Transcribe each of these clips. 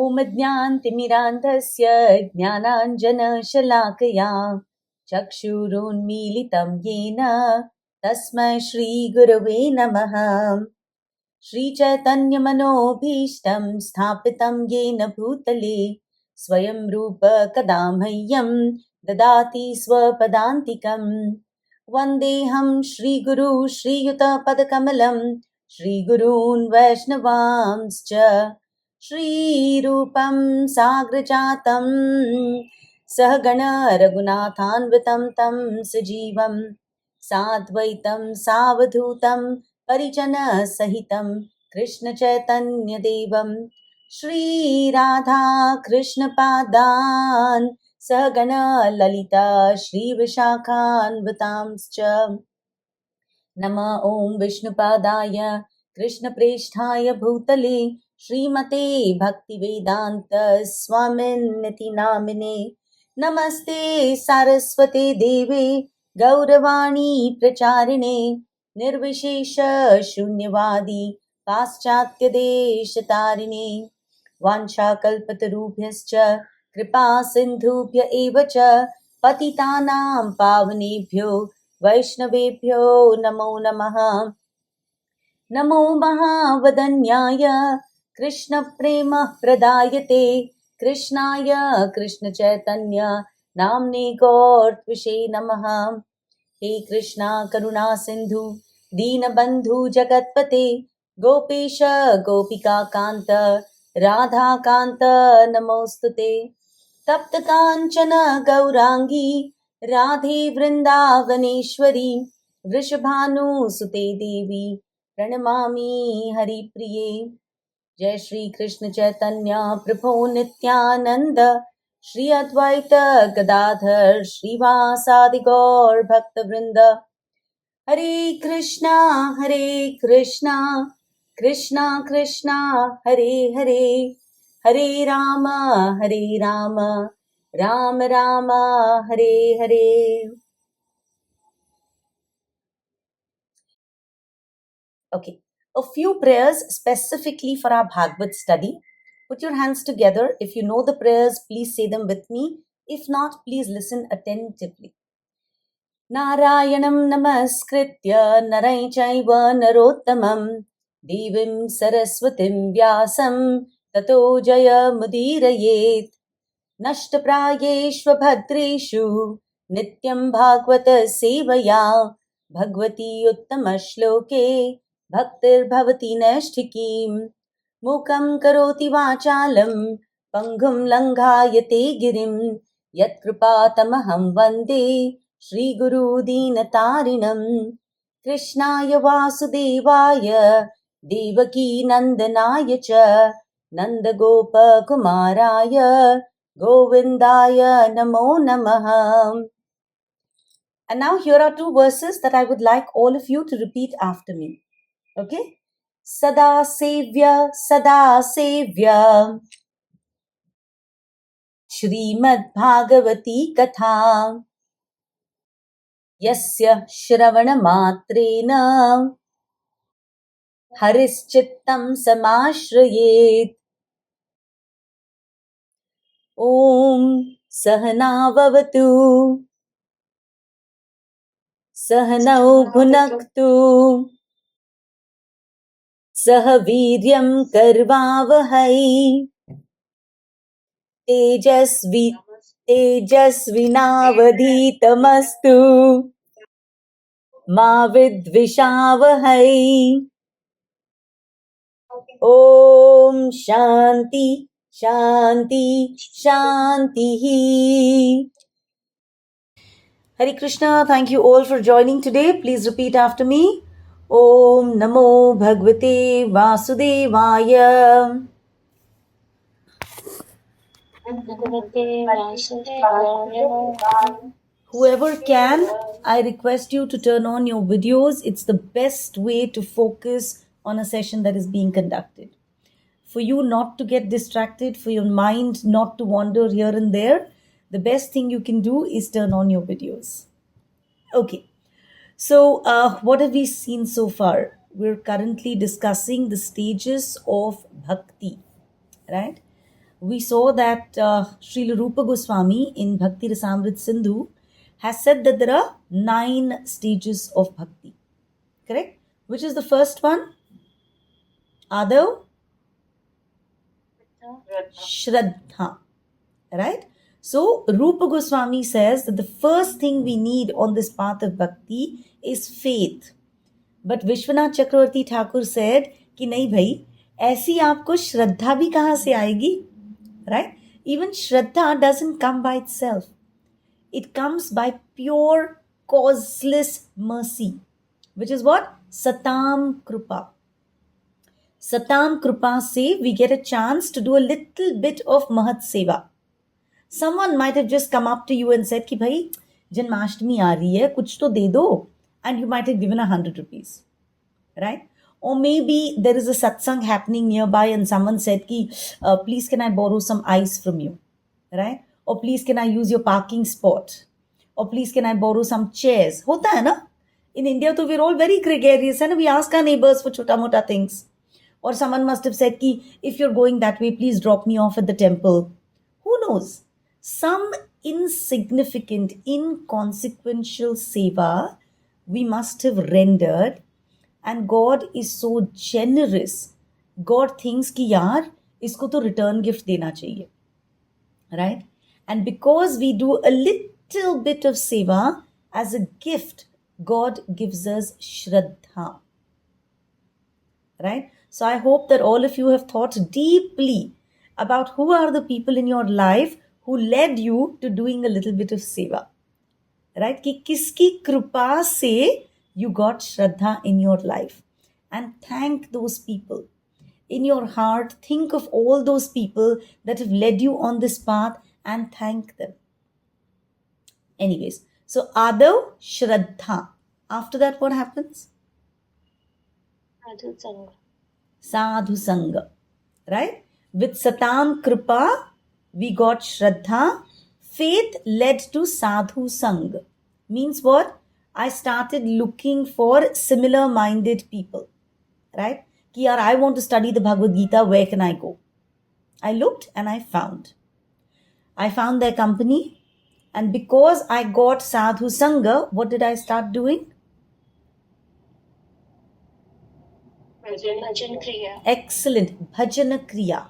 ॐ ज्ञानतिमिरान्धस्य ज्ञानाञ्जनशलाकया चक्षुरुन्मीलितं येन तस्मै श्रीगुरवे नमः। श्रीचैतन्यमनोभीष्टं स्थापितं येन भूतले स्वयं रूप कदा मह्यं ददाति स्वपदान्तिकं। वन्देऽहं श्रीगुरु श्रीयुतपदकमलं श्रीगुरून् वैष्णवांश्च श्रीरूपं साग्रजातं सहगण रघुनाथान्वितं तं सजीवं साद्वैतं सावधूतं परिजनसहितं कृष्णचैतन्यदेवं श्रीराधा कृष्णपादान् सहगण ललिता श्रीविशाखान्वितांश्च नमः। ॐ विष्णुपादाय कृष्णप्रेष्ठाय भूतले श्रीमते भक्तिवेदान्त स्वामिन्निति नामिने नमस्ते सारस्वते देवे गौरवाणी प्रचारिणे निर्विशेष शून्यवादी पाश्चात्यदेशतारिणे वाञ्छाकल्पतरुभ्यश्च कृपा सिन्धुभ्य एव च पतितानां पावनेभ्यो वैष्णवेभ्यो नमो नमः। नमो महावदन्याय कृष्णप्रेमः प्रदायते कृष्णाय कृष्णचैतन्य नाम्ने गौरत्विषे नमः। हे कृष्णा करुणा सिन्धु दीनबन्धु जगत्पते गोपेश गोपिकान्त राधाकान्त नमोऽस्तुते। तप्त काञ्चन गौरांगी राधे वृन्दावनेश्वरी वृषभानुसुते देवी प्रणमामि हरिप्रिये। जय श्री कृष्ण चैतन्य प्रभु नित्यानंद श्री अद्वैत गदाधर श्रीवासादि गौर भक्त वृंद। हरे कृष्णा कृष्णा कृष्णा हरे हरे, हरे Ram Ram Ram Hare Hare. Okay, a few prayers specifically for our Bhagavad study. Put your hands together. If you know the prayers, please say them with me. If not, please listen attentively. Narayanam namaskritya narai chaiva narottamam devim saraswatim vyasam tato jaya mudirayet नष्टप्रायेष्वभद्रेषु नित्यं भागवत सेवया भगवती उत्तमश्लोके भक्तिर्भवति नैष्ठिकीम्। मूकं करोति वाचालं पङ्गुं लङ्घायते गिरिं यत्कृपातमहं वन्दे श्रीगुरुदीनतारिणम्। कृष्णाय वासुदेवाय देवकीनन्दनाय च नन्दगोपकुमाराय Govindaya Namo Namaha. And now here are two verses that I would like all of you to repeat after me. Okay? Sada Sevya Shrimad Bhagavati Katha Yasya Shravana Matrena Harischittam Samashrayet. Om Sahana Vavatu Sahanau Bhunaktu सह वीर्यं कर्वावहै तेजस्विनावधीतमस्तु मा विद्विषावहै। ॐ शान्ति शान्ति शान्तिः। Hare Krishna, thank you all for joining today. Please repeat after me. Om Namo Bhagavate Vasudevaya. Whoever can, I request you to turn on your videos. It's the best way to focus on a session that is being conducted. For you not to get distracted, for your mind not to wander here and there, the best thing you can do is turn on your videos. Okay, so what have we seen so far? We're currently discussing the stages of bhakti, right? we saw that Srila Rupa Goswami in Bhakti Rasamrit Sindhu has said that there are 9 stages of bhakti. Correct? Which is the first one? Adav? Shraddha. Right? So, Rupa Goswami says that the first thing we need on this path of bhakti is faith. But Vishwanath Chakravarti Thakur said कि नहीं भाई, ऐसी आपको श्रद्धा भी कहाँ से आएगी? Right? Even Shraddha doesn't come by itself. It comes by pure, causeless mercy, which is what? Satam Krupa. Satam Krupa se we get a chance to do a little bit of Mahat Seva. Someone might have just come up to you and said कि भाई जन्माष्टमी आ रही है, कुछ तो दे दो, and you might have given 100 rupees, right? Or maybe there is a satsang happening nearby and someone said कि please can I borrow some ice from you, right? Or please can I use your parking spot? Or please can I borrow some chairs? होता है ना? In India, तो we're all very gregarious, and we ask our neighbors for chota mota things. Or someone must have said कि if you're going that way, please drop me off at the temple. Who knows? Some insignificant, inconsequential seva we must have rendered, and God is so generous. God thinks कि यार इसको तो return gift देना चाहिए, right? And because we do a little bit of seva as a gift, God gives us shraddha, right? So I hope that all of you have thought deeply about who are the people in your life who led you to doing a little bit of seva, right? कि किसकी कृपा से you got shraddha in your life, and thank those people. In your heart, think of all those people that have led you on this path and thank them. Anyways, so Adav, Shraddha. After that, what happens? Sadhu Sangha. Right? With Satam Kripa, we got Shraddha. Faith led to Sadhu Sangha. Means what? I started looking for similar minded people. Right? Ki yaar, I want to study the Bhagavad Gita. Where can I go? I looked and I found. I found their company. And because I got Sadhu Sangha, what did I start doing? Bhajan Kriya. Excellent. Bhajana Kriya.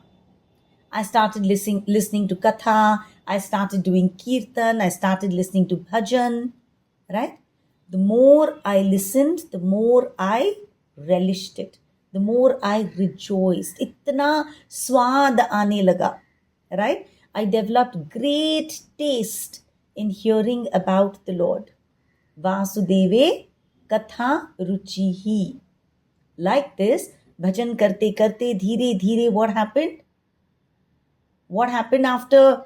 I started listening to Katha. I started doing Kirtan. I started listening to Bhajan. Right? The more I listened, the more I relished it. The more I rejoiced. Itna swad aane laga. Right? I developed great taste in hearing about the Lord. Vasudeve Katha Ruchihi. Like this, bhajan karte karte, dheere dheere, what happened? What happened after?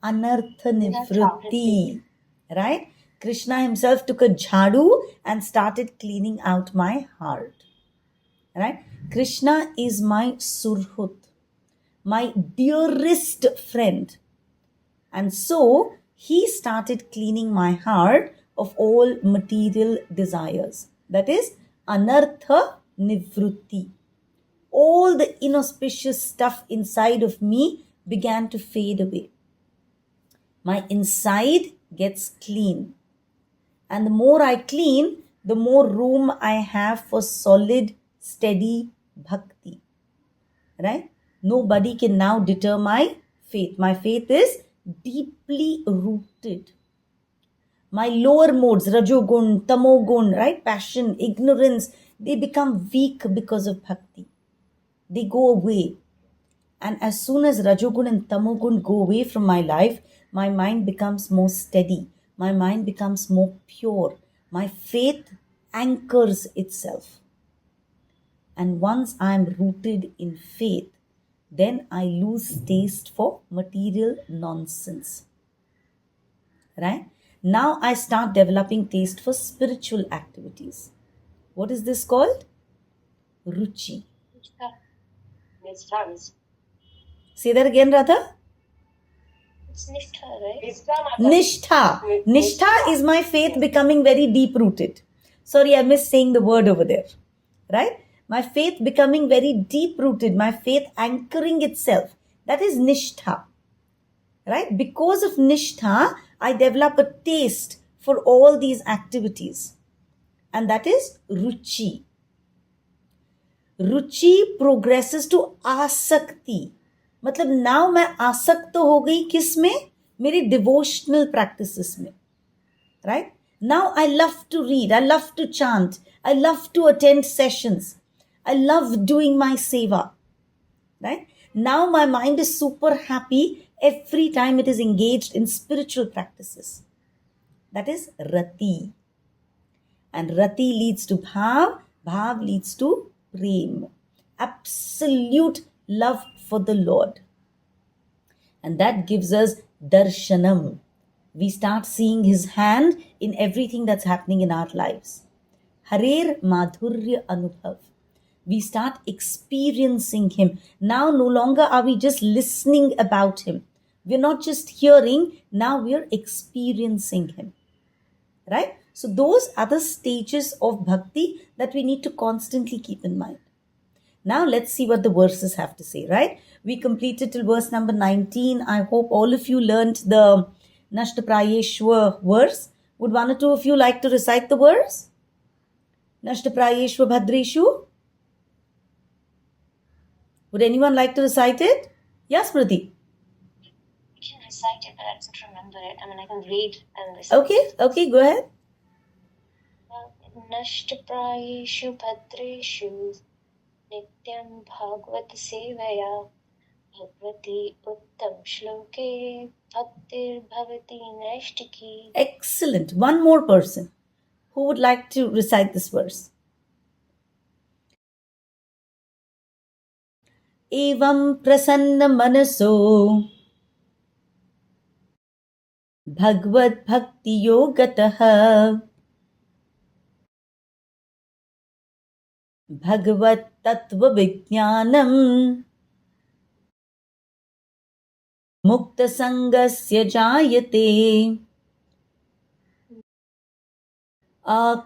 Anartha Nivritti. Right? Krishna himself took a jhadu and started cleaning out my heart. Right? Krishna is my surhut, my dearest friend. And so, he started cleaning my heart of all material desires. That is, Anartha Nivritti. All the inauspicious stuff inside of me began to fade away. My inside gets clean. And the more I clean, the more room I have for solid, steady bhakti. Right? Nobody can now deter my faith. My faith is deeply rooted. My lower modes, Rajogun, Tamogun, right? Passion, ignorance, they become weak because of bhakti. They go away. And as soon as Rajogun and Tamogun go away from my life, my mind becomes more steady. My mind becomes more pure. My faith anchors itself. And once I am rooted in faith, then I lose taste for material nonsense. Right? Now I start developing taste for spiritual activities. What is this called? Ruchi. Say that again, Radha. It's Nishtha, right? Nishtha. Nishtha is my faith becoming very deep rooted. Sorry, I missed saying the word over there. Right? My faith becoming very deep rooted. My faith anchoring itself. That is nishtha, right? Because of nishtha, I develop a taste for all these activities. And that is ruchi. रुचि progresses to आसक्ति, मतलब now मैं आसक्त हो गई किस में? मेरी डिवोशनल प्रैक्टिसेस में, right? Now I love to read, I love to chant, I love to attend sessions, I love doing my सेवा, right? Now my mind is super happy every time it is engaged in spiritual practices. That is rati. And rati leads to bhav, bhav leads to prem, absolute love for the Lord. And that gives us darshanam. We start seeing his hand in everything that's happening in our lives. Harer madhurya anubhav. We start experiencing him. Now no longer are we just listening about him. We're not just hearing, now we're experiencing him. Right? So those are the stages of bhakti that we need to constantly keep in mind. Now let's see what the verses have to say, right? We completed till verse number 19. I hope all of you learned the Nashtaprayeshwa verse. Would one or two of you like to recite the verse? Nashtaprayeshwa Bhadreshu? Would anyone like to recite it? Yes, Smriti. I can recite it, but I don't remember it. I mean, I can read and recite. Okay, go ahead. नष्टप्रायेषु भद्रेषु नित्यं भागवत सेवया भगवती उत्तम श्लोके भक्तिर्भवति नैष्टिकी. Excellent. One more person who would like to recite this verse. एवं प्रसन्न मनसो भगवत भक्ति योगतः भगवत तत्व विज्ञानम मुक्त संगस्य जायते.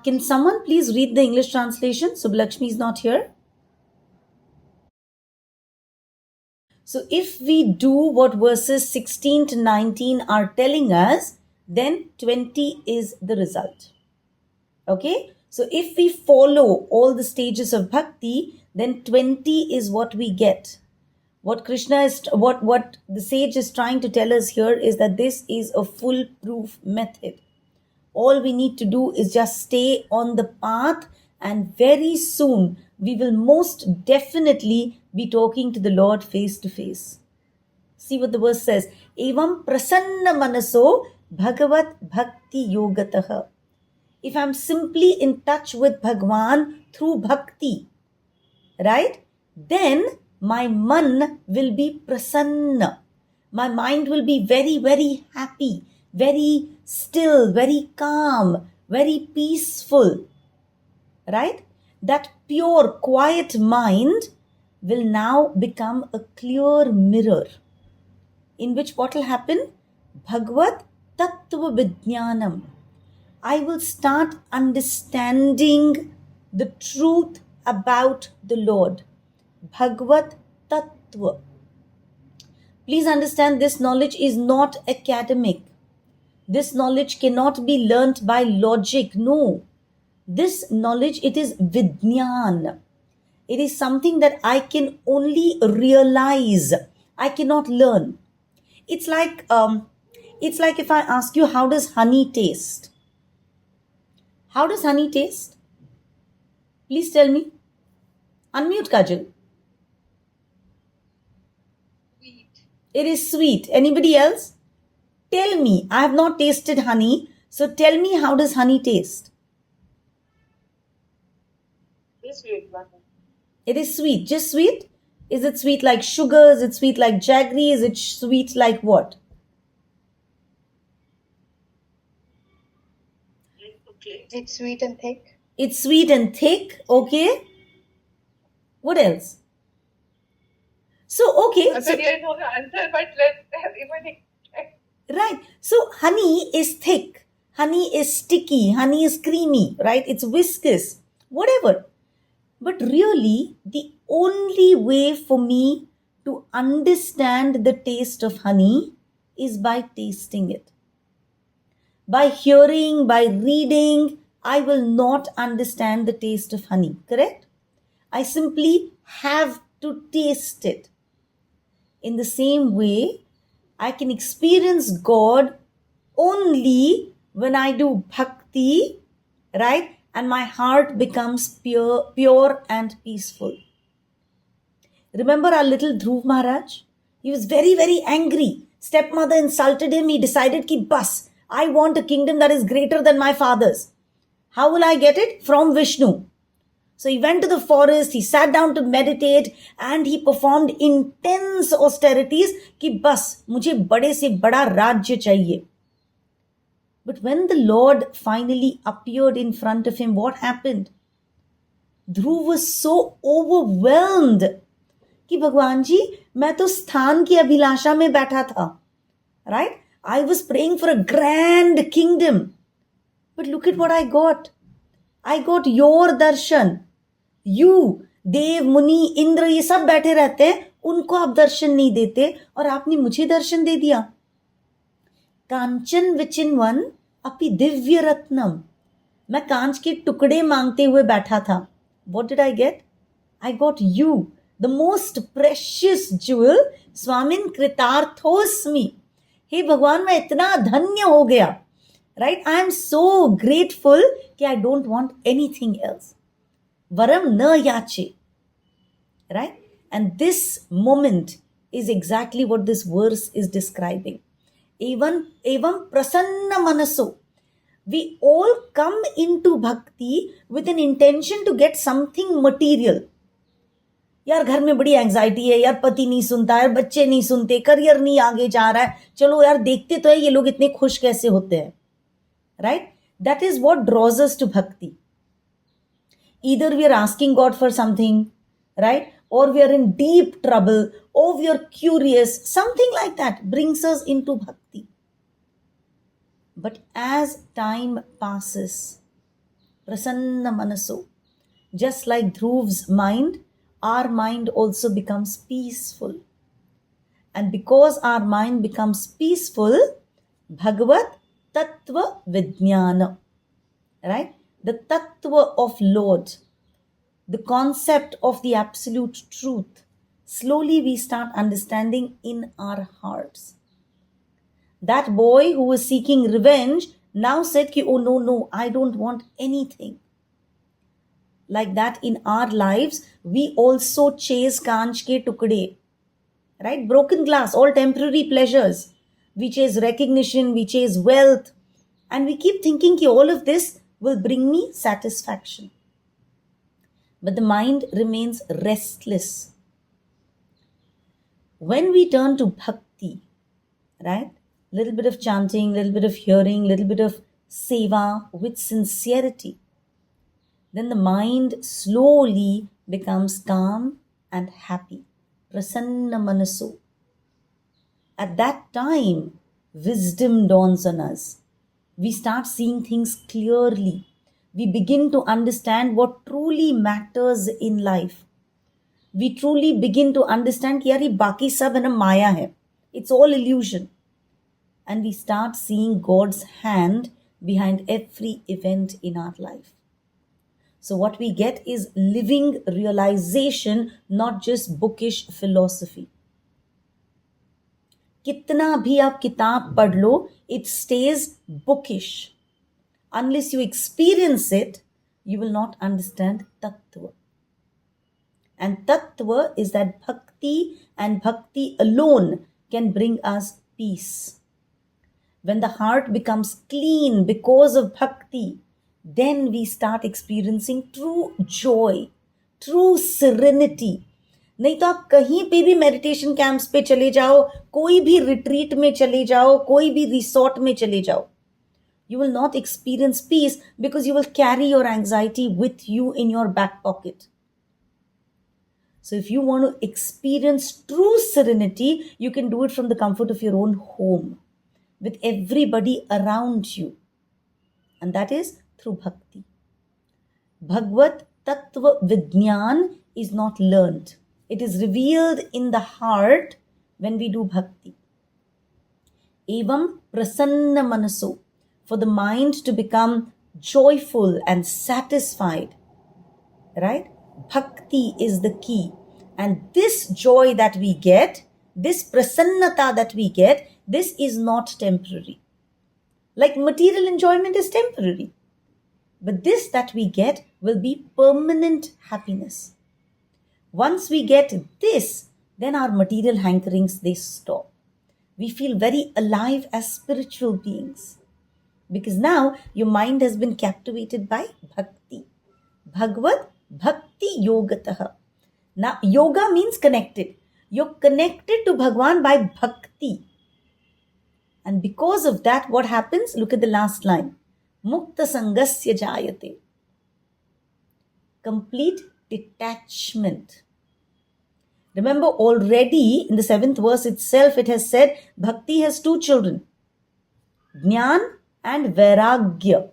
Can someone please read the English translation? Subbalakshmi is not here. So if we do what verses 16 to 19 are telling us, then 20 is the result. Okay? So if we follow all the stages of bhakti, then 20 is what we get. What Krishna is, what the sage is trying to tell us here is that this is a foolproof method. All we need to do is just stay on the path, and very soon we will most definitely be talking to the Lord face to face. See what the verse says. Evam prasanna manaso bhagavat bhakti yogatah. If I'm simply in touch with Bhagwan through bhakti, right, then my man will be prasanna. My mind will be very, very happy, very still, very calm, very peaceful, right? That pure, quiet mind will now become a clear mirror in which what will happen? Bhagavad Tattva Vijnanam. I will start understanding the truth about the Lord. Bhagavad Tattva. Please understand, this knowledge is not academic. This knowledge cannot be learnt by logic. No. This knowledge, it is Vijnan. It is something that I can only realize. I cannot learn. It's like if I ask you, how does honey taste? How does honey taste? Please tell me. Unmute, Kajal. Sweet. It is sweet. Anybody else? Tell me. I have not tasted honey. So tell me, how does honey taste? It's sweet. It is sweet. Just sweet? Is it sweet like sugar? Is it sweet like jaggery? Is it sweet like what? Okay. It's sweet and thick. It's sweet and thick. Okay. What else? So, okay. I know the answer, but let everybody try. Right. So honey is thick. Honey is sticky. Honey is creamy, right? It's viscous. Whatever. But really, the only way for me To understand the taste of honey is by tasting it. By hearing, by reading, I will not understand the taste of honey, correct? I simply have to taste it. In the same way, I can experience God only when I do bhakti, right? And my heart becomes pure and peaceful. Remember our little Dhruv Maharaj? He was very, very angry. Stepmother insulted him. He decided ki bas, I want a kingdom that is greater than my father's. How will I get it? From Vishnu. So he went to the forest, he sat down to meditate, and he performed intense austerities ki bas, mujhe bade se bada rajya chahiye. But when the Lord finally appeared in front of him, what happened? Dhruv was so overwhelmed कि भगवान जी मैं तो स्थान की अभिलाषा में बैठा था, right? I was praying for a grand kingdom, but look at what I got your दर्शन. यू, देव, मुनि, इंद्र, ये सब बैठे रहते हैं, उनको आप दर्शन नहीं देते, और आपने मुझे दर्शन दे दिया. कांचन विचिन वन अपि दिव्य रत्नम. मैं कांच के टुकड़े मांगते हुए बैठा था. What did I get? I got you, the most precious jewel. स्वामिन कृतार्थोस्मि. हे भगवान, मैं इतना धन्य हो गया, right? I am so grateful कि I don't want anything else. वरम न याचे, right? And this moment is exactly what this verse is describing. Evam prasanna manaso. We all come into bhakti with an intention to get something material. यार घर में बड़ी anxiety है, यार पति नहीं सुनता है, बच्चे नहीं सुनते, करियर नहीं आगे जा रहा है, चलो यार देखते तो है ये लोग इतने खुश कैसे होते हैं, right? That is what draws us to bhakti. Either we are asking God for something, right? और we are in deep trouble, और we are curious, something like that brings us into bhakti. But as time passes, prasanna manaso, just like Dhruv's mind, our mind also becomes peaceful. And because our mind becomes peaceful, Bhagavat Tattva Vijnana, right? The Tattva of Lord, the concept of the absolute truth, slowly we start understanding in our hearts. That boy who was seeking revenge now said ki, oh no, I don't want anything. Like that in our lives, we also chase kanch ke tukde, right? Broken glass, all temporary pleasures. We chase recognition, we chase wealth, and we keep thinking ki all of this will bring me satisfaction. But the mind remains restless. When we turn to bhakti, right? Little bit of chanting, little bit of hearing, little bit of seva with sincerity, then the mind slowly becomes calm and happy. Prasanna manaso. At that time, wisdom dawns on us. We start seeing things clearly. We begin to understand what truly matters in life. We truly begin to understand कि यार ये बाकी सब है ना माया है. It's all illusion. And we start seeing God's hand behind every event in our life. So what we get is living realization, not just bookish philosophy. कितना भी आप किताब पढ़ लो, it stays bookish. Unless you experience it, you will not understand tattva. And tattva is that bhakti, and bhakti alone can bring us peace. When the heart becomes clean because of bhakti, then we start experiencing true joy, true serenity. नहीं तो आप कहीं पे भी meditation camps पे चले जाओ, कोई भी रिट्रीट में चले जाओ, कोई भी रिसोर्ट में चले जाओ, you will not experience peace because you will carry your anxiety with you in your back pocket. So if you want to experience true serenity, you can do it from the comfort of your own home, with everybody around you. And that is through bhakti. Bhagavad Tattva Vijnan is not learned. It is revealed in the heart when we do bhakti. Evam prasanna manaso, for the mind to become joyful and satisfied. Right? Bhakti is the key. And this joy that we get, this prasannata that we get, this is not temporary. Like material enjoyment is temporary. But this that we get will be permanent happiness. Once we get this, then our material hankerings, they stop. We feel very alive as spiritual beings. Because now your mind has been captivated by bhakti. Bhagavad Bhakti Yogataha. Now, yoga means connected. You're connected to Bhagwan by bhakti. And because of that, what happens? Look at the last line. Mukta sangasya jayate. Complete detachment. Remember, already in the 7th verse itself, it has said bhakti has 2 children, Jnana and Vairagya.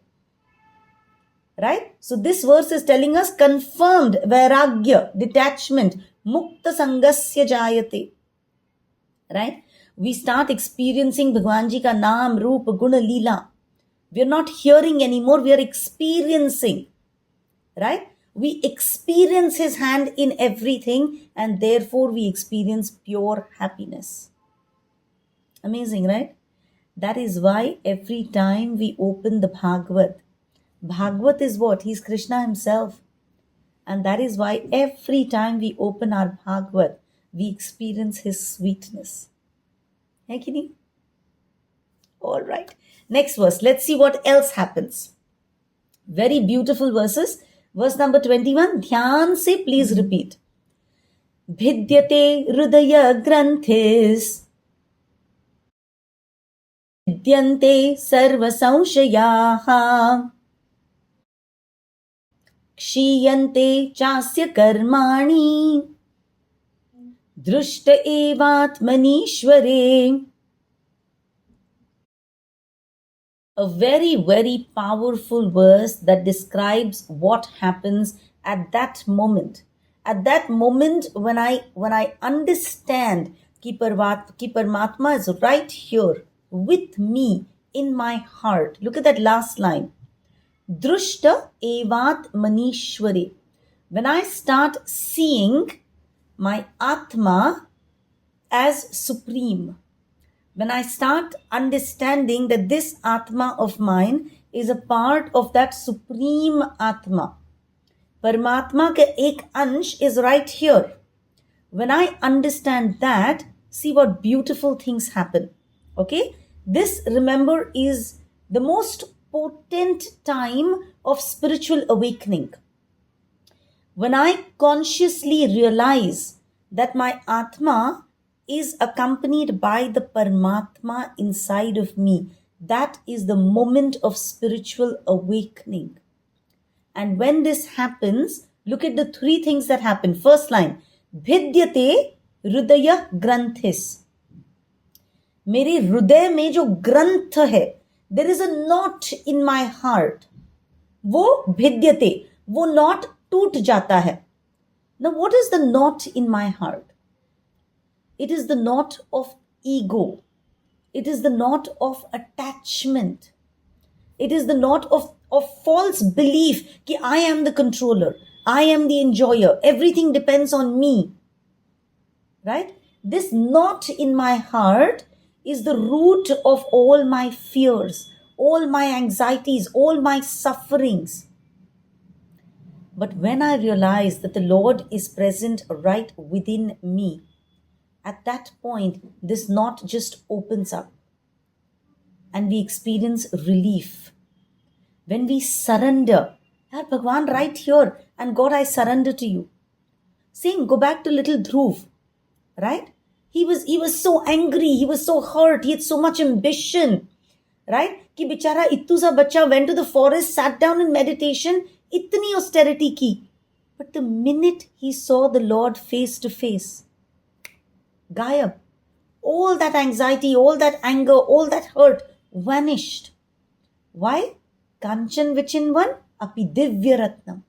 Right? So this verse is telling us confirmed Vairagya, detachment, Mukta sangasya jayate. Right? We start experiencing Bhagwanji ka naam, roop, guna, leela. We are not hearing anymore, we are experiencing. Right? We experience his hand in everything, and therefore we experience pure happiness. Amazing, right? That is why every time we open the Bhagavad, Bhagavad is what? He's Krishna himself. And that is why every time we open our Bhagavad, we experience his sweetness. Hai ki nahi? All right. Next verse. Let's see what else happens. Very beautiful verses. Verse number 21. Dhyan se please repeat. Bhidyate hridaya granthis. Vidyante sarva samshayaha. Kshiyante chasya karmani. Drushta evatmanishware. A very, very powerful verse that describes what happens at that moment. At that moment when I understand ki Paramatma is right here with me in my heart. Look at that last line. Drushta evat manishware. When I start seeing my Atma as supreme, when I start understanding that this Atma of mine is a part of that supreme Atma, Paramatma ka ek ansh is right here. When I understand that, see what beautiful things happen. Okay? This, remember, is the most potent time of spiritual awakening. When I consciously realize that my Atma is accompanied by the Paramatma inside of me, that is the moment of spiritual awakening. And when this happens, look at the 3 things that happen. First line, Bhidyate hridaya granthis. मेरे हृदय में जो ग्रंथ है, there is a knot in my heart. वो भिद्यते, वो knot टूट जाता है. Now what is the knot in my heart? It is the knot of ego. It is the knot of attachment. It is the knot of false belief that I am the controller. I am the enjoyer. Everything depends on me. Right? This knot in my heart is the root of all my fears, all my anxieties, all my sufferings. But when I realize that the Lord is present right within me, at that point, this knot just opens up and we experience relief. When we surrender, Bhagwan right here, and God, I surrender to you. Same, go back to little Dhruv, right? He was so angry, he was so hurt, he had so much ambition, right? Ki bichara ittu sa bacha went to the forest, sat down in meditation, itni austerity ki. But the minute he saw the Lord face to face, Gayab, all that anxiety, all that anger, all that hurt vanished. Why? Kanchan Vichinvan api Divya Ratnam.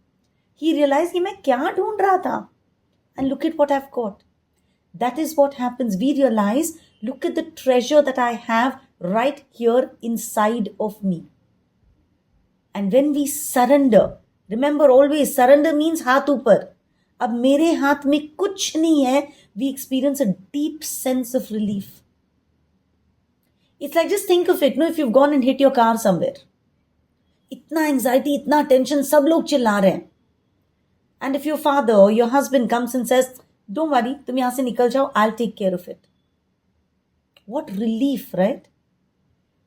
He realized कि मैं क्या ढूंढ रहा था. and look at what I've got. That is what happens. We realize, look at the treasure that I have right here inside of me. And when we surrender, remember always, surrender means हाथ ऊपर. अब मेरे हाथ में कुछ नहीं है, we experience a deep sense of relief. It's like, just think of it, if you've gone and hit your car somewhere. इतना anxiety, इतना tension, सब लोग चिल्ला रहे हैं. And if your father or your husband comes and says, don't worry, तुम यहाँ से निकल जाओ, I'll take care of it. What relief, right?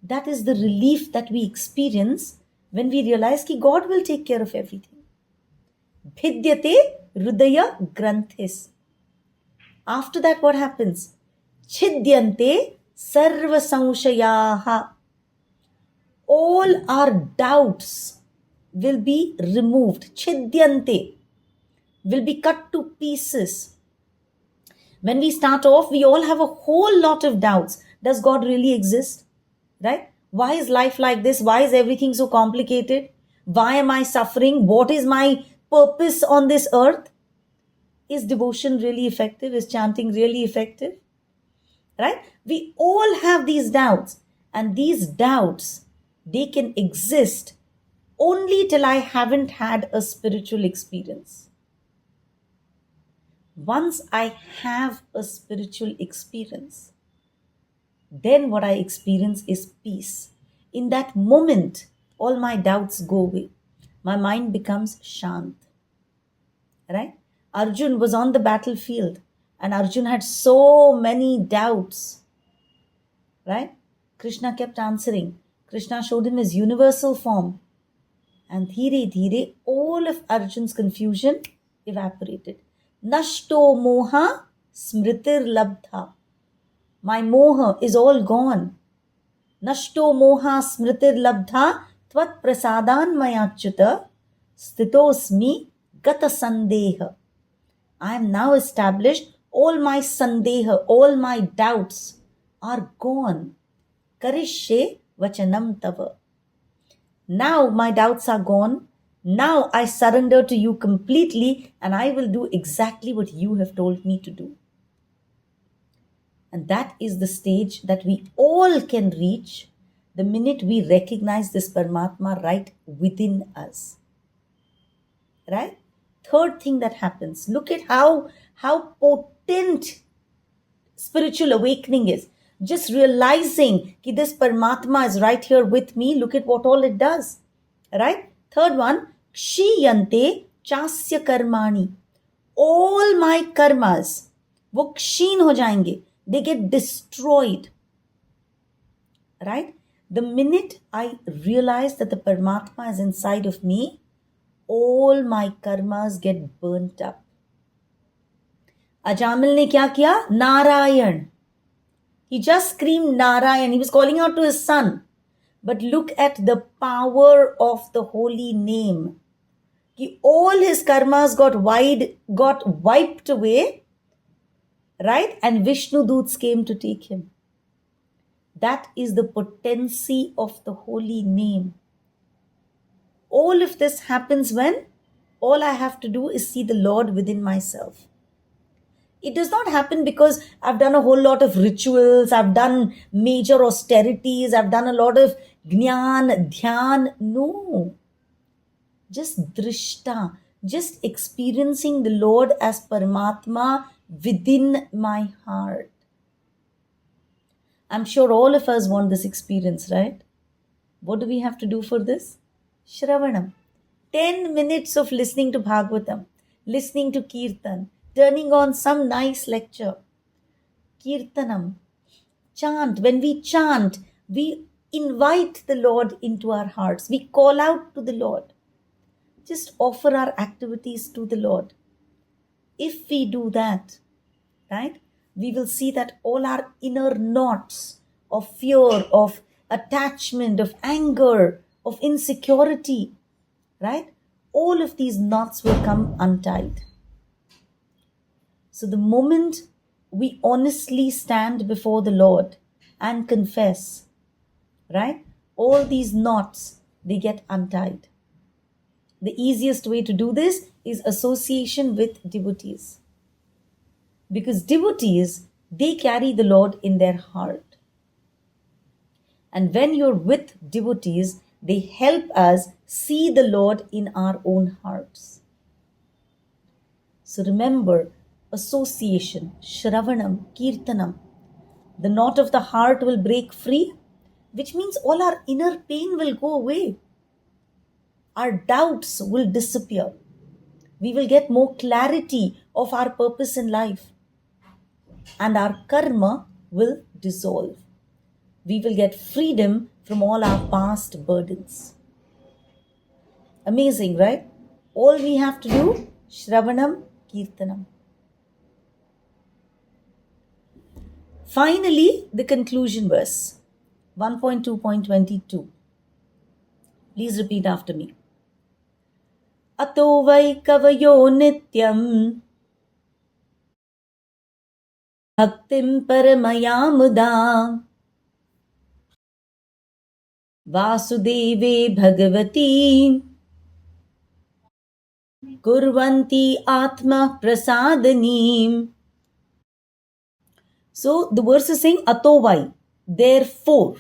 That is the relief that we experience when we realize that God will take care of everything. Bhidyate Hrudaya Granthis. After that, what happens? Chidyante Sarva Sangshayaha. All our doubts will be removed. Chidyante will be cut to pieces. When we start off, we all have a whole lot of doubts. Does God really exist? Right? Why is life like this? Why is everything so complicated? Why am I suffering? What is my purpose on this earth? Is devotion really effective? Is chanting really effective? Right? We all have these doubts. And these doubts, they can exist only till I haven't had a spiritual experience. Once I have a spiritual experience, then what I experience is peace. In that moment, all my doubts go away. My mind becomes shant. Right? Arjun was on the battlefield and Arjun had so many doubts. Right? Krishna kept answering. Krishna showed him his universal form. And dhire dhire, all of Arjun's confusion evaporated. Nashto moha smritir labdha. My moha is all gone. Nashto moha smritir labdha tvat prasadan mayachyuta stitosmi gata sandeha. I am now established. All my sandeha, all my doubts are gone. Karishye vachanam tava. Now my doubts are gone. Now I surrender to you completely and I will do exactly what you have told me to do. And that is the stage that we all can reach the minute we recognize this Paramatma right within us. Right? Third thing that happens, look at how potent spiritual awakening is. Just realizing that this Paramatma is right here with me, look at what all it does. Right? Third one, Kshiyante Chasya Karmani. All my karmas, wo kshin ho jayenge. They get destroyed. Right? The minute I realize that the Paramatma is inside of me, all my karmas get burnt up. Ajamil ne kya kiya? Narayan. He just screamed Narayan. He was calling out to his son. But look at the power of the holy name. All his karmas got wiped away. Right? And Vishnu Doots came to take him. That is the potency of the holy name. All of this happens when all I have to do is see the Lord within myself. It does not happen because I've done a whole lot of rituals, I've done major austerities, I've done a lot of jnana, dhyan. No. Just drishta, just experiencing the Lord as Paramatma within my heart. I'm sure all of us want this experience, right? What do we have to do for this? Shravanam. 10 minutes of listening to Bhagavatam, listening to Kirtan, turning on some nice lecture. Kirtanam. Chant. When we chant, we invite the Lord into our hearts. We call out to the Lord. Just offer our activities to the Lord. If we do that, right, we will see that all our inner knots of fear, of attachment, of anger, of insecurity, right, all of these knots will come untied. So the moment we honestly stand before the Lord and confess, right, all these knots, they get untied. The easiest way to do this is association with devotees. Because devotees, they carry the Lord in their heart. And when you're with devotees, they help us see the Lord in our own hearts. So remember, association, Shravanam, Kirtanam, the knot of the heart will break free, which means all our inner pain will go away. Our doubts will disappear. We will get more clarity of our purpose in life. And our karma will dissolve. We will get freedom from all our past burdens. Amazing, right? All we have to do, Shravanam, Kirtanam. Finally, the conclusion verse, 1.2.22. Please repeat after me. Ato vai kavayo nityam bhaktim paramayamudam Vasudeve Bhagavati Kurvanti Atma Prasadanim. So the verse is saying Atovai. Therefore,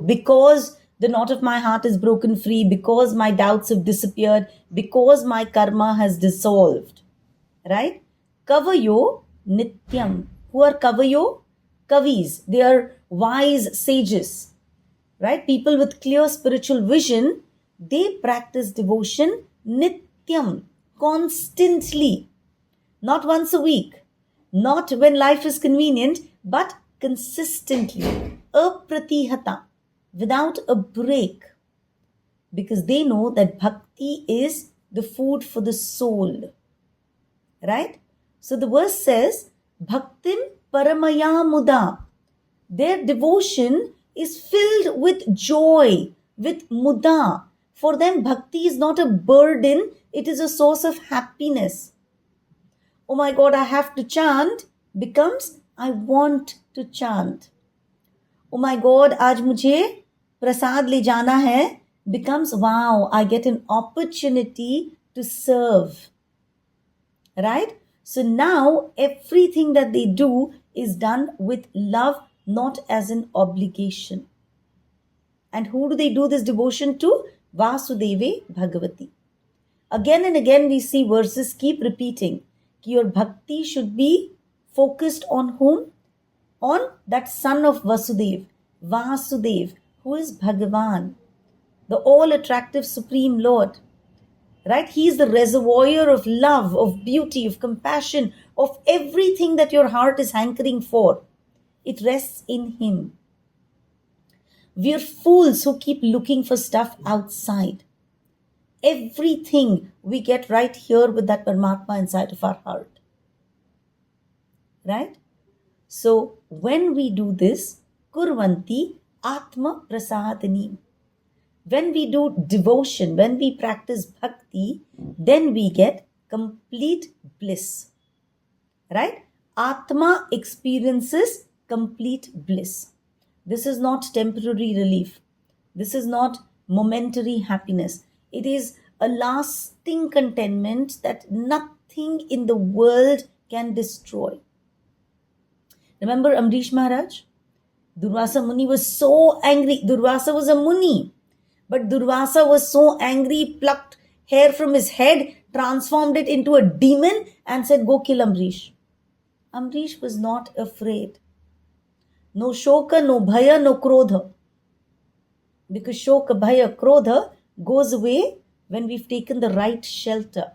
because the knot of my heart is broken free, because my doubts have disappeared, because my karma has dissolved. Right? Kavayo Nityam. Who are Kavayo? Kavis. They are wise sages. Right? People with clear spiritual vision, they practice devotion nityam, constantly. Not once a week, not when life is convenient, but consistently. Apratihata, without a break. Because they know that bhakti is the food for the soul. Right? So the verse says, Bhaktim Paramaya Muda. Their devotion is filled with joy, with muda. For them, bhakti is not a burden, it is a source of happiness. Oh my God, I have to chant becomes I want to chant. Oh my God, आज मुझे प्रसाद ले जाना है becomes wow, I get an opportunity to serve. Right? So now everything that they do is done with love, not as an obligation. And who do they do this devotion to? Vasudeve Bhagavati. Again and again we see verses keep repeating. Your bhakti should be focused on whom? On that son of Vasudev, Vasudev, who is Bhagavan, the all-attractive Supreme Lord. Right? He is the reservoir of love, of beauty, of compassion, of everything that your heart is hankering for. It rests in Him. We are fools who keep looking for stuff outside. Everything we get right here with that Paramatma inside of our heart. Right? So when we do this, Kurvanti Atma Prasadani. When we do devotion, when we practice bhakti, then we get complete bliss. Right? Atma experiences complete bliss. This is not temporary relief. This is not momentary happiness. It is a lasting contentment that nothing in the world can destroy. Remember Amrish Maharaj? Durvasa Muni was so angry. Durvasa was a Muni. But Durvasa was so angry, plucked hair from his head, transformed it into a demon and said, go kill Amrish. Amrish was not afraid. No shoka, no bhaya, no krodha. Because shoka, bhaya, krodha goes away when we've taken the right shelter.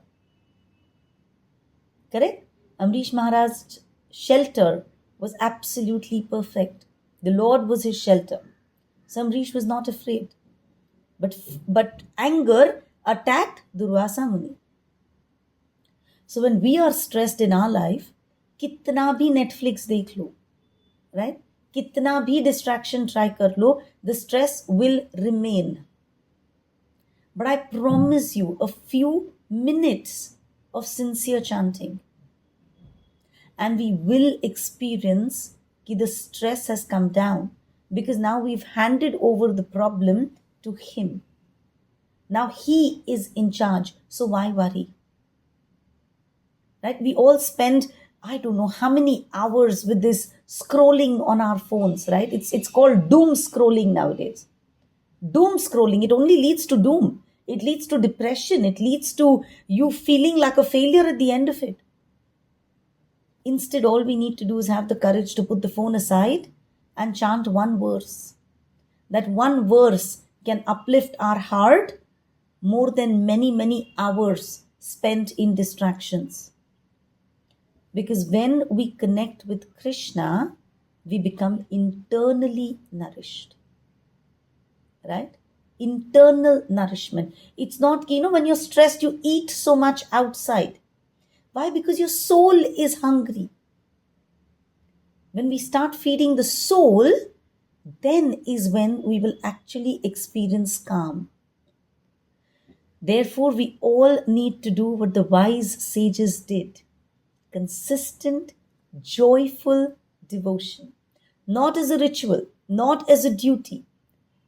Correct? Amrish Maharaj's shelter was absolutely perfect. The Lord was his shelter. So Amrish was not afraid. But anger attacked Durvasa Muni. So when we are stressed in our life, kitna bhi Netflix dekh lo, right? Kitna bhi distraction try kar lo, the stress will remain. But I promise you, a few minutes of sincere chanting, and we will experience that the stress has come down, because now we've handed over the problem to Him. Now He is in charge, so why worry? Right? We all spend I don't know how many hours with this scrolling on our phones, right? It's called doom scrolling nowadays. Doom scrolling, it only leads to doom. It leads to depression. It leads to you feeling like a failure at the end of it. Instead, all we need to do is have the courage to put the phone aside and chant one verse. That one verse can uplift our heart more than many, many hours spent in distractions. Because when we connect with Krishna, we become internally nourished. Right? Internal nourishment. It's not, when you're stressed, you eat so much outside. Why? Because your soul is hungry. When we start feeding the soul, then is when we will actually experience calm. Therefore, we all need to do what the wise sages did. Consistent, joyful devotion. Not as a ritual, not as a duty,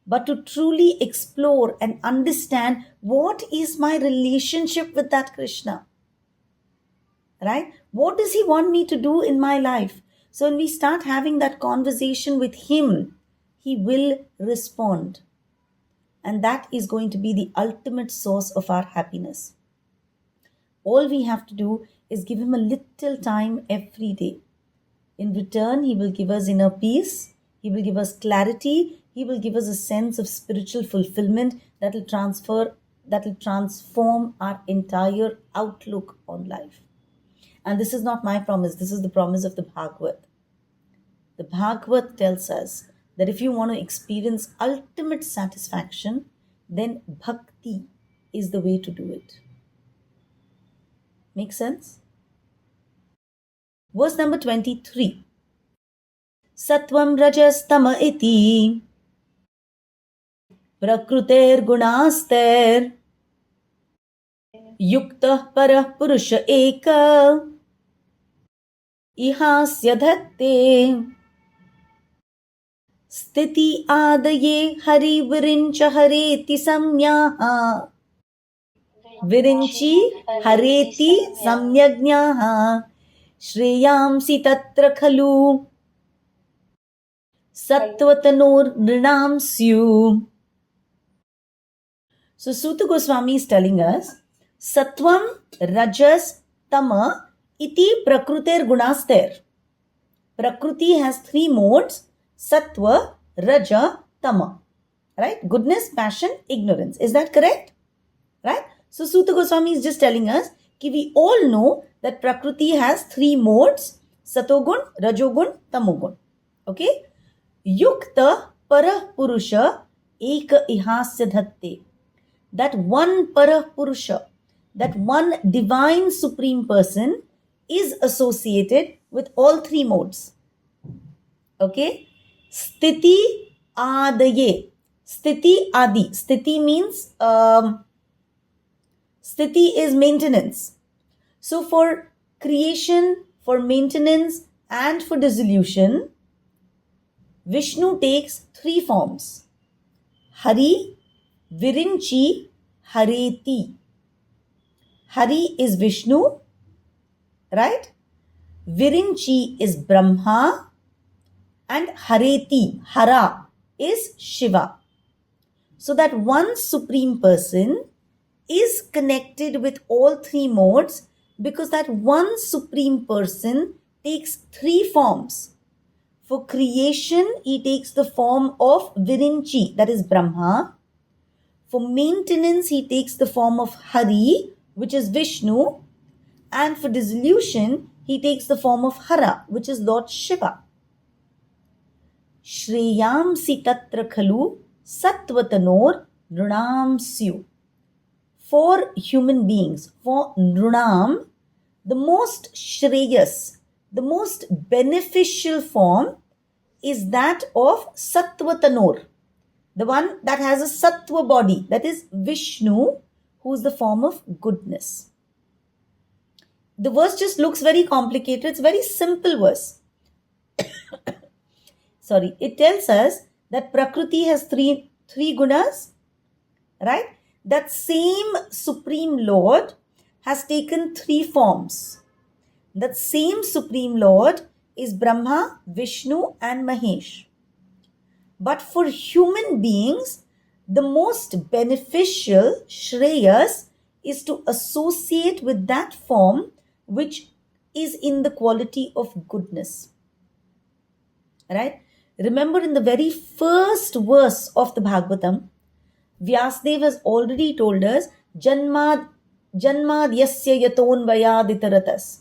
but to truly explore and understand what is my relationship with that Krishna. Right? What does he want me to do in my life? So when we start having that conversation with him, he will respond. And that is going to be the ultimate source of our happiness. All we have to do is give him a little time every day. In return, he will give us inner peace. He will give us clarity. He will give us a sense of spiritual fulfillment that will transform our entire outlook on life. And this is not my promise. This is the promise of the Bhagavad. The Bhagavad tells us that if you want to experience ultimate satisfaction, then bhakti is the way to do it. Make sense? Verse number 23. Sattvam rajas tama iti prakruter gunaster yuktah parah purusha eka ihasya dhatte स्थिति आदये हरि विरिंच हरेति सम्याः विरिंचि हरेति सम्यज्ञाः श्रेयांसि तत्र खलु सत्वतनोर्नृणां स्युः. So Suta Goswami is telling us, Sattvam Rajas Tama iti Prakruter Gunaster. Prakriti has three modes: Sattva, Raja, Tama. Right? Goodness, passion, ignorance. Is that correct? Right? So Suta Goswami is just telling us that we all know that Prakriti has three modes: Satogun, Rajogun, Tamogun. Okay? Yukta Parah Purusha Eka Ihasya Dhatte. That one Parah Purusha, that one divine supreme person is associated with all three modes. Okay? Sthiti Adaye. Sthiti Adi. Sthiti means, Sthiti is maintenance. So for creation, for maintenance, and for dissolution, Vishnu takes three forms: Hari, Virinchi, Hareti. Hari is Vishnu, right? Virinchi is Brahma, and Hareti, Hara, is Shiva. So that one supreme person is connected with all three modes because that one supreme person takes three forms. For creation, he takes the form of Virinchi, that is Brahma. For maintenance, he takes the form of Hari, which is Vishnu. And for dissolution, he takes the form of Hara, which is Lord Shiva. Shreyamsi tatra khalu sattvatanor nrunam syu. For human beings, for nrunam, the most shreyas, the most beneficial form is that of sattvatanor, the one that has a sattva body, that is Vishnu, who is the form of goodness. The verse just looks very complicated. It's a very simple verse. Sorry, it tells us that Prakriti has three gunas, right? That same Supreme Lord has taken three forms. That same Supreme Lord is Brahma, Vishnu, and Mahesh. But for human beings, the most beneficial Shreyas is to associate with that form which is in the quality of goodness. Right? Remember, in the very first verse of the Bhagavatam, Vyasdev has already told us Janmad Yasya Yaton Vayaditaratas.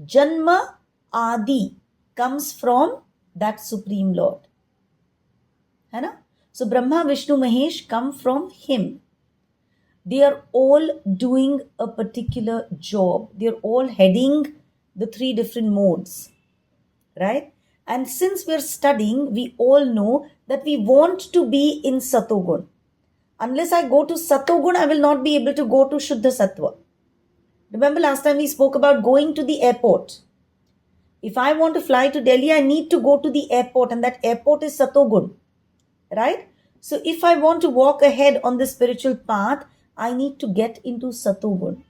Janma Adi comes from that Supreme Lord. है ना? So Brahma, Vishnu, Mahesh come from him. They are all doing a particular job. They are all heading the three different modes. Right? And since we're studying, we all know that we want to be in Satogun. Unless I go to Satogun, I will not be able to go to Shuddha Sattva. Remember last time we spoke about going to the airport. If I want to fly to Delhi, I need to go to the airport, and that airport is Satogun. Right? So if I want to walk ahead on the spiritual path, I need to get into Satogun.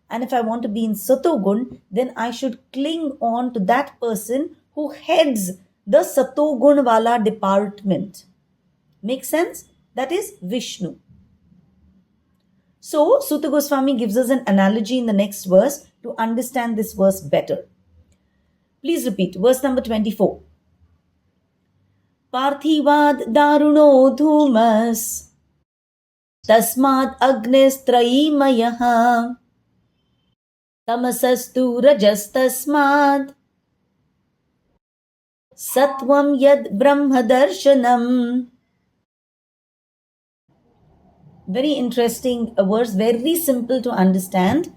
And if I want to be in Satogun, then I should cling on to that person who heads the Satogun Wala department. Make sense? That is Vishnu. So Suta Goswami gives us an analogy in the next verse to understand this verse better. Please repeat verse number 24. Parthivad daruno dhumas tasmad agnestrayimayah tamasastu rajastasmad satvam yad brahma darshanam. Very interesting verse, very simple to understand.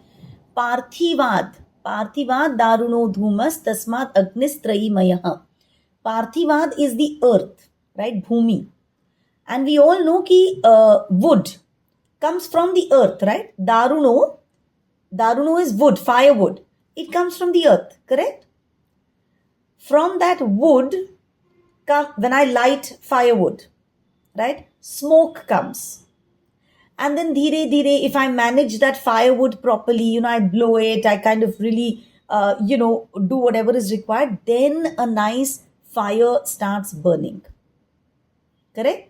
Parthivad daruno dhumas tasmad agnestrayimayah. Parthivad is the earth, right? Bhumi. And we all know ki wood comes from the earth, right? Daruno is wood, firewood. It comes from the earth, correct? From that wood, when I light firewood, right? Smoke comes. And then dhire dhire, if I manage that firewood properly, I blow it, I kind of really, do whatever is required, then a nice fire starts burning. Correct?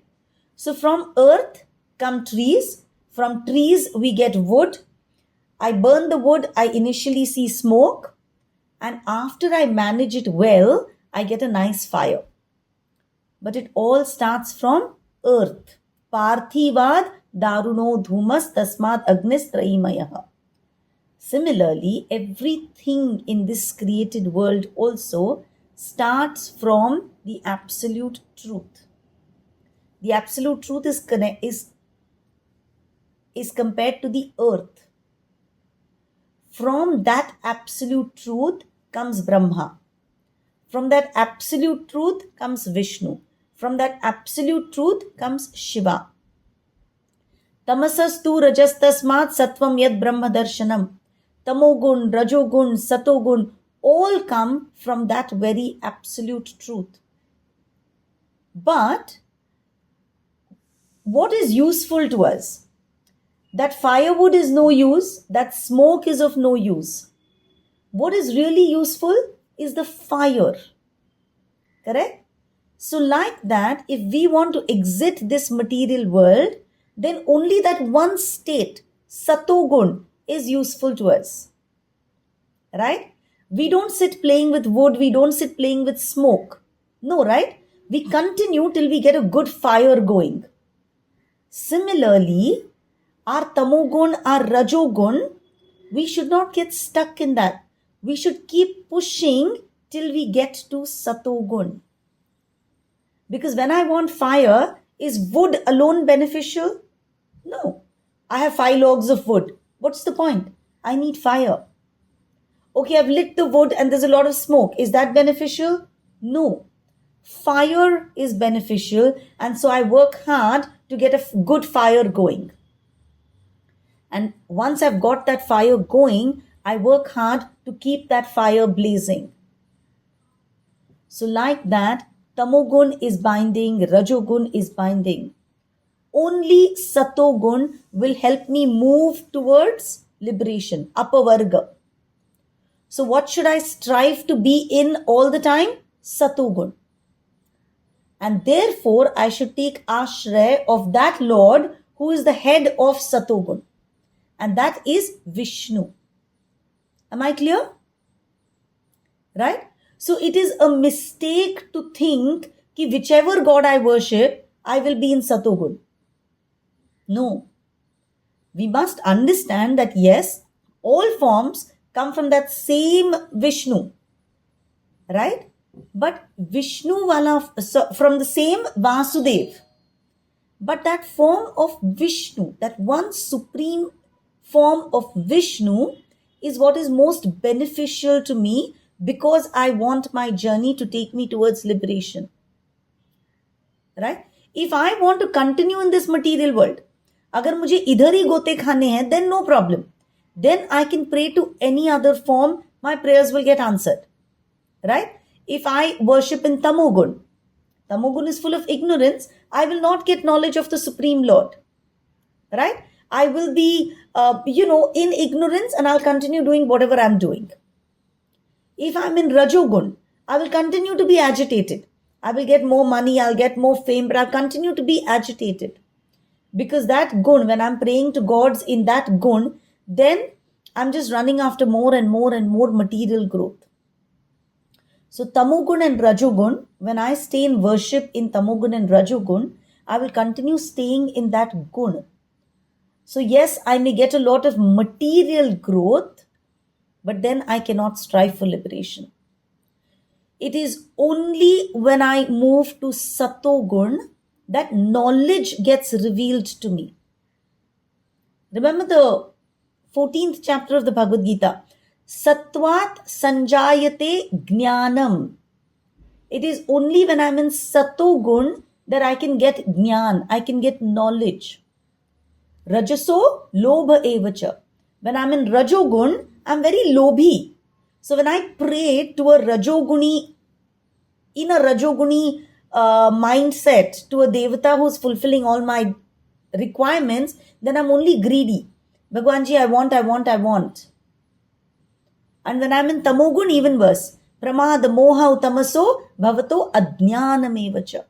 So from earth come trees. From trees we get wood. I burn the wood, I initially see smoke. And after I manage it well, I get a nice fire. But it all starts from earth. Parthivad daruno dhumas tasmat agnestrayimayah. Similarly, everything in this created world also starts from the absolute truth. The absolute truth is compared to the earth. From that absolute truth comes Brahma. From that absolute truth comes Vishnu. From that absolute truth comes Shiva. Tamasastu rajastasmat sattvam yad brahma darshanam. Tamogun, rajogun, satogun all come from that very absolute truth. But what is useful to us? That firewood is no use, that smoke is of no use. What is really useful is the fire. Correct? So like that, if we want to exit this material world, then only that one state, Satogun, is useful to us. Right? We don't sit playing with wood, we don't sit playing with smoke. No, right? We continue till we get a good fire going. Similarly, our tamogun, our rajogun, we should not get stuck in that. We should keep pushing till we get to satogun. Because when I want fire, is wood alone beneficial? No. I have 5 logs of wood. What's the point? I need fire. Okay, I've lit the wood and there's a lot of smoke. Is that beneficial? No. Fire is beneficial, and so I work hard to get a good fire going. And once I've got that fire going, I work hard to keep that fire blazing. So like that, tamogun is binding, rajogun is binding. Only satogun will help me move towards liberation, upper varga. So what should I strive to be in all the time? Satogun. And therefore, I should take ashray of that Lord who is the head of Satogun. And that is Vishnu. Am I clear? Right? So it is a mistake to think that whichever God I worship, I will be in Satogun. No. We must understand that yes, all forms come from that same Vishnu. Right? But Vishnu from the same Vasudev. But that form of Vishnu, that one supreme form of Vishnu is what is most beneficial to me because I want my journey to take me towards liberation. Right? If I want to continue in this material world, अगर मुझे इधर ही गोते खाने हैं, then no problem. Then I can pray to any other form, my prayers will get answered. Right? If I worship in Tamogun, Tamogun is full of ignorance, I will not get knowledge of the Supreme Lord. Right? I will be, in ignorance and I'll continue doing whatever I'm doing. If I'm in Rajogun, I will continue to be agitated. I will get more money, I'll get more fame, but I'll continue to be agitated. Because that gun, when I'm praying to gods in that gun, then I'm just running after more and more and more material growth. So Tamogun and Rajogun, when I stay in worship in Tamogun and Rajogun, I will continue staying in that gun. So yes, I may get a lot of material growth, but then I cannot strive for liberation. It is only when I move to Satogun that knowledge gets revealed to me. Remember the 14th chapter of the Bhagavad Gita. Satvat sanjayate jnanam. It is only when I'm in Satogun that I can get jnan, I can get knowledge. Rajaso lobha evacha. When I'm in Rajogun, I'm very lobhi. So when I pray to a Rajoguni, in a Rajoguni mindset, to a Devata who's fulfilling all my requirements, then I'm only greedy. Bhagwanji, I want. And when I'm in Tamogun, even worse. Pramada moha utamaso bhavato adnyanamevacha.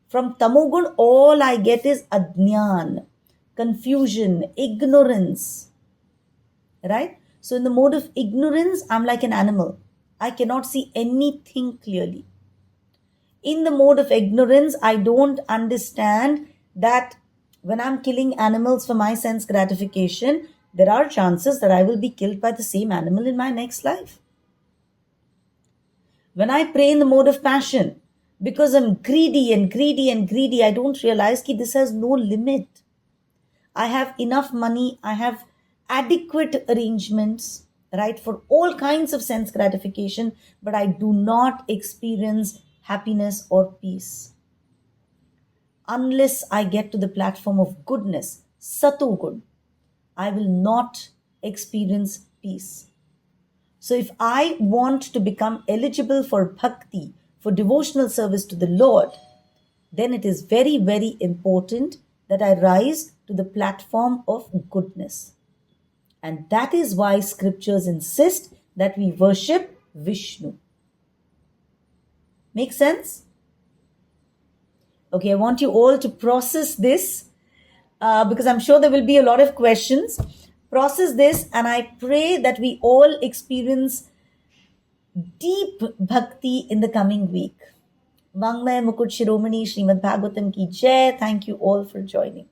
From Tamogun, all I get is adnyan, confusion, ignorance. Right? So in the mode of ignorance, I'm like an animal. I cannot see anything clearly. In the mode of ignorance, I don't understand that when I'm killing animals for my sense gratification, there are chances that I will be killed by the same animal in my next life. When I pray in the mode of passion, because I'm greedy, I don't realize that this has no limit. I have enough money, I have adequate arrangements, right, for all kinds of sense gratification, but I do not experience happiness or peace. Unless I get to the platform of goodness, Satogun, I will not experience peace. So if I want to become eligible for bhakti, for devotional service to the Lord, then it is very, very important that I rise to the platform of goodness. And that is why scriptures insist that we worship Vishnu. Make sense? Okay, I want you all to process this because I'm sure there will be a lot of questions. Process this, and I pray that we all experience deep bhakti in the coming week. Vangmay Mukut Shiromani Srimad Bhagavatam ki Jai. Thank you all for joining.